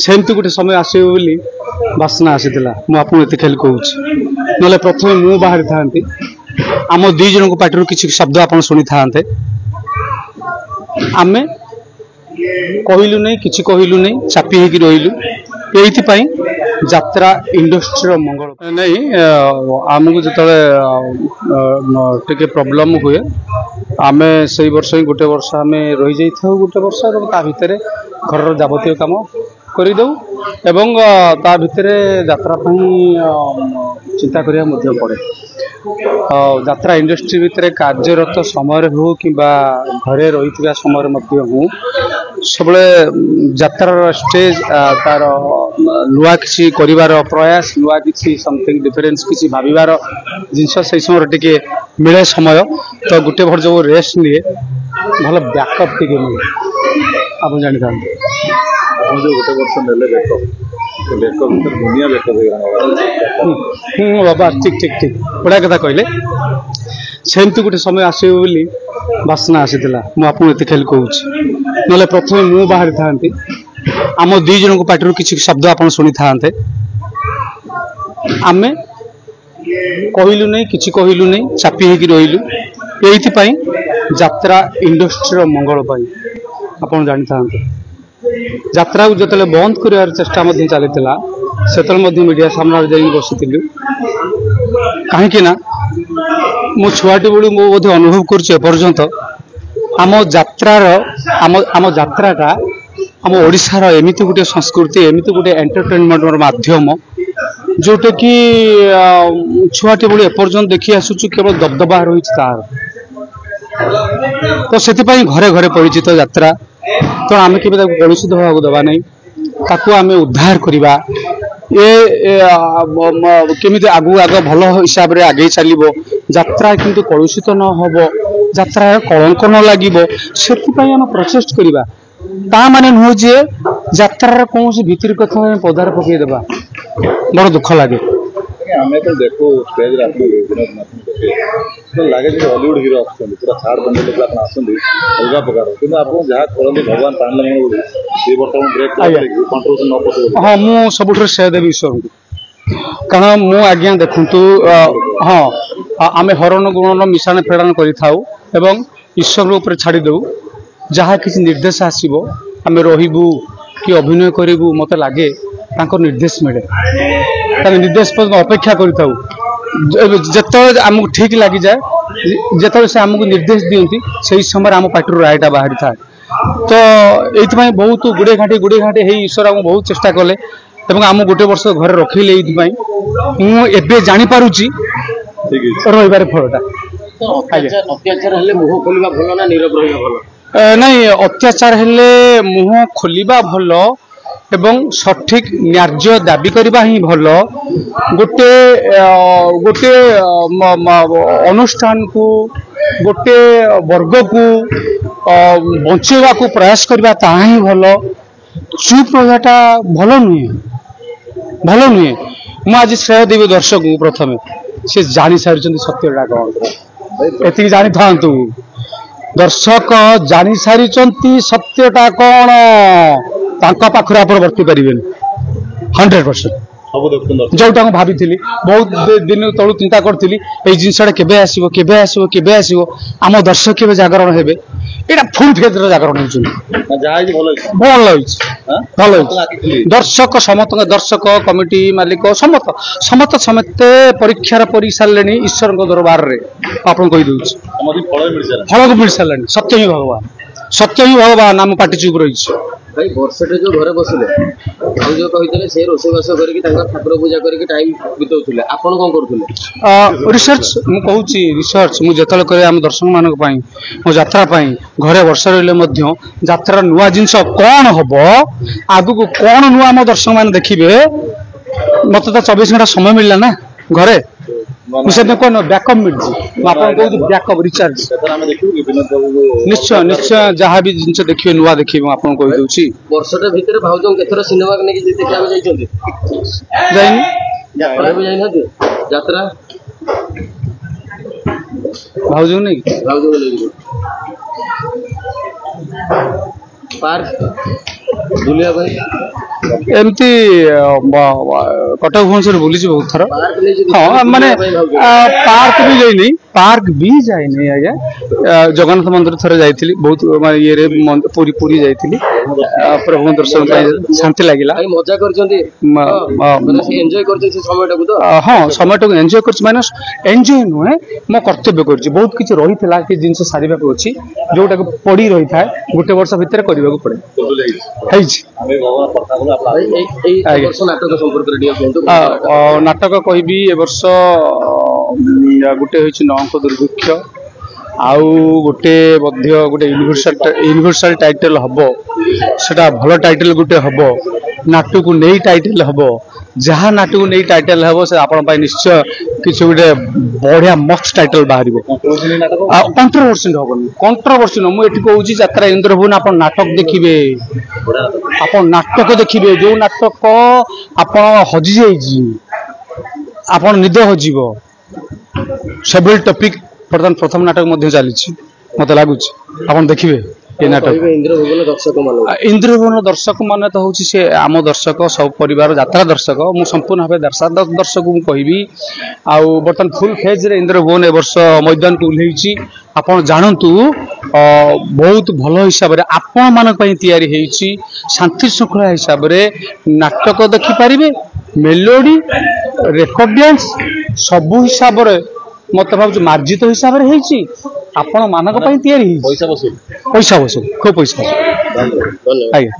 सेमती गोटे समय आसो बोली बासना आसीला मुझे खाली कहूँ ना प्रथम मु बाहरी था आम दी जन को पार्टी किसी शब्द आप शुणी था आम कहलु नहीं कि कहलु नहीं चापी होगी रही यात्रा इंडस्ट्री मंगल नहीं आमको जो प्रॉब्लम हुए आम से वर्ष ही गोटे वर्ष आम रही जाइए गोटे वर्ष भितर घर जावतीय काम करदे एवं ता भितर यात्रा चिंता करिया पड़े यात्रा इंडस्ट्री भितर कार्यरत समय हो कि घरे रही समय हो सब यात्रार स्टेज तार नुआ किसी करिवार प्रयास नुआ किसी समथिंग डिफरेंस किसी भाविबार जिनस से समय टिके मिले समय तो गोटे भर जो रेस्ट निए भल बैकअप टिके मिले आप जानी था जो गोटे वर्ष नेले बैकअप दुनिया बाबा ठीक ठीक ठीक बड़ा कथा कहले सेमती गोटे समय आसो बोली बासना आसीला मुझे खाली कहूँ ना प्रथम मु बाहरी था आम दी जन को पार्टी किसी शब्द आप शुणी था आम कहलु नहीं कि कहलु नहीं चापी होगी रही यात्रा इंडस्ट्री मंगल आप जानी था यात्रा को जो बंद कर चेष्टा चली से मीडिया सामने जा बसी कहीं मो छुआटी बेलू मुझे अनुभव करपर्यंत आम यात्रार आम यात्राटा आम ओडिशार एमती गोटे संस्कृति एमती गोटे एंटरटेनमेंट माध्यम जोटा कि छुआटी बेलू एपर्यंत देखी आसुचु केवल दबदबा रही तार तो से घरे घरे परिचित यात्रा तो आम के कलुषित होगा दबा नहीं ताकू आम उद्धार करवा ये केमी आगु आग भल हिसाब से आगे चलो यात्रा किंतु कलुषित न होब यात्रा कलंक न लगे से प्रचेष्ट करवा ता माने नुह जे यात्रा कौन भीतर कथा पदार पकईदेवा बड़ दुख लगे आम तो देखो स्टेज लगे हॉलीवुड हिरो पूरा छाड़ बंद अलग प्रकार कि जहाँ करते भगवान पानी ब्रेक कंट्रोल न हाँ मु सब श्रेय देवी ईश्वर को कारण मु आज्ञा देखु हाँ आम हरण गुणन मिशाण फेड़ान कर ईश्वर उपर छाड़ी दे जहाँ किसी निर्देश आसो आम रु कि अभिनय करूँ मत लगे निर्देश मिले निर्देश अपेक्षा करते आमको ठीक लगी जाए जिते से आमको निर्देश दिखती से समय आम पार्टी रायटा बाहरी था तो ये बहुत गुड़े घाटी ईश्वर आम बहुत चेष्टा कले आम गोटे वर्ष घर रखिले मुझे जापारुची रही फलटा अत्याचार मुह खोलवा भल ना नीरव रहा भल नहीं अत्याचार हेले मुह खोलिबा भल एवं सठिक न्याय्य दाबी करबा ही भल गोटे गोटे अनुष्ठान को गोटे वर्ग को बंचेवा को प्रयास करबा ता ही भल चुप रहाटा भल नुहे मु आज श्रेय देवी दर्शक को प्रथम से जानी सारी सत्यटा कौन एति जानी था दर्शक जानी सारी सत्यटा कौन पाखर आप वर्ती पारे 100% जोटा भाभी बहुत दिन तलू चिंता करी जिनसा केबे आसीबो केबे आसीबो केबे आसीबो आम दर्शक केबे जागरण हेबे एटा फुल फेज जागरण भल भल दर्शक समस्त दर्शक कमिटी मालिक समस्त समस्त समेत परीक्षार पढ़ी सारे ईश्वर दरबार में आपन कही दूची फल को मिल सारे सत्य ही भगवान आम पार्टी चुप रही भाई वर्षटे जो घरे बसिले जो कही से रोषेबास करके ठाकुर पूजा करके टाइम बिताउले आपन कौन करुले रिसर्च मु कहूची रिसर्च मु जतले करे हम दर्शक मानक पई मो यात्रा पई घरे वर्ष रहले यात्रा नुआ जिनस कौन हबो आगु को कौन नुआ हम दर्शक मान देखिबे मत तो 24 घंटा समय मिलला ना घरे मुझे कौन बैकअप मिली बैकअप रिचार्ज निश्चय निश्चय जहाँ भी जिन देखिए नुआ देखिए आपको कहीदे वर्षटे भितर भाउज केथर सिनेमा यात्रा भाउज नहीं पार्क ବୁଲିବା ପାଇଁ ଏମିତି କଟକ ଭୁବନେଶ୍ୱର ବୁଲିଛି ବହୁତ ଥର। ପାର୍କ ନେଇକି ହଁ ମାନେ ପାର୍କ ବି ଯାଇନି, ପାର୍କ ବି ଯାଇନି ଆଜ୍ଞା। ଜଗନ୍ନାଥ ମନ୍ଦିର ଥରେ ଯାଇଥିଲି, ବହୁତ ମାନେ ଇଏରେ ପୁରୀ ଯାଇଥିଲି, ପ୍ରଭୁଙ୍କ ଦର୍ଶନ ପାଇଁ ଶାନ୍ତି ଲାଗିଲା। ଭାଇ ମଜା କରିଛନ୍ତି, ଏନ୍ଜୟ କରିଛନ୍ତି ସେ ସମୟଟାକୁ ତ। ହଁ ସମୟଟାକୁ ଏନ୍ଜୟ କରିଛି, ମାନେ ଏନ୍ଜୟ ନୁହେଁ ମୋ କର୍ତ୍ତବ୍ୟ କରିଛି। ବହୁତ କିଛି ରହିଥିଲା, କିଛି ଜିନିଷ ସାରିବାକୁ ଅଛି ଯୋଉଟାକୁ ପଡି ରହିଥାଏ, ଗୋଟେ ବର୍ଷ ଭିତରେ କରିବାକୁ ପଡେ, ହେଇଛି। ଆମେ ଭଗବାନ କଥା କଲୁ ଆପଣ ଏଇ ବର୍ଷ ନାଟକ ସମ୍ପର୍କରେ ଟିକେ କୁହନ୍ତୁ। ନାଟକ କହିବି ଏ ବର୍ଷ ଗୋଟେ ହେଉଛି ନଅଙ୍କ ଦୁର୍ଭିକ୍ଷ, ଆଉ ଗୋଟେ ମଧ୍ୟ ଗୋଟେ ୟୁନିଭର୍ସାଲ ଟାଇଟଲ ହବ, ସେଟା ଭଲ ଟାଇଟଲ ଗୋଟେ ହବ, ନାଟକୁ ନେଇ ଟାଇଟଲ ହବ। ଯାହା ନାଟକୁ ନେଇ ଟାଇଟଲ ହବ ସେ ଆପଣ ପାଇଁ ନିଶ୍ଚୟ କିଛି ଗୋଟେ ବଢିଆ ମସ୍ତ ଟାଇଟଲ ବାହାରିବ। କଣ୍ଟ୍ରୋଭର୍ସି ହବନି, କଣ୍ଟ୍ରୋଭର୍ସି ନୁହଁ। ମୁଁ ଏଠି କହୁଛି ଯାତ୍ରା ଇନ୍ଦ୍ରଭୁବନ ଆପଣ ନାଟକ ଦେଖିବେ, ଆପଣ ନାଟକ ଦେଖିବେ, ଯୋଉ ନାଟକ ଆପଣ ହଜି ଯାଇଛି, ଆପଣ ନିଦ ହଜିବ, ସେଭଳି ଟପିକ ବର୍ତ୍ତମାନ ପ୍ରଥମ ନାଟକ ମଧ୍ୟ ଚାଲିଛି, ମତେ ଲାଗୁଛି ଆପଣ ଦେଖିବେ ଏ ନାଟକ। ଇନ୍ଦ୍ରଭୁବନ ଦର୍ଶକ ମାନଙ୍କୁ, ଇନ୍ଦ୍ରଭୁବନ ଦର୍ଶକ ମାନେ ତ ହଉଛି ସେ ଆମ ଦର୍ଶକ, ସବୁ ପରିବାର ଯାତ୍ରା ଦର୍ଶକ। ମୁଁ ସମ୍ପୂର୍ଣ୍ଣ ଭାବେ ଦର୍ଶକ ମୁଁ କହିବି। ଆଉ ବର୍ତ୍ତମାନ ଫୁଲ ଫେଜରେ ଇନ୍ଦ୍ରଭୁବନ ଏ ବର୍ଷ ମଇଦାନକୁ ଓହ୍ଲେଇଛି। ଆପଣ ଜାଣନ୍ତୁ ବହୁତ ଭଲ ହିସାବରେ ଆପଣ ମାନଙ୍କ ପାଇଁ ତିଆରି ହେଇଛି, ଶାନ୍ତି ଶୃଙ୍ଖଳା ହିସାବରେ ନାଟକ ଦେଖିପାରିବେ, ମେଲୋଡି, ରେକର୍ଡ ଡ୍ୟାନ୍ସ ସବୁ ହିସାବରେ ମତେ ଭାବୁଛି ମାର୍ଜିତ ହିସାବରେ ହେଇଛି, ଆପଣ ମାନଙ୍କ ପାଇଁ ତିଆରି ହେଇଛି। ପଇସା ବସୁ ପଇସା ବସୁ, ଖୁବ ପଇସା ବସୁ। ଧନ୍ୟବାଦ। ଆଜ୍ଞା।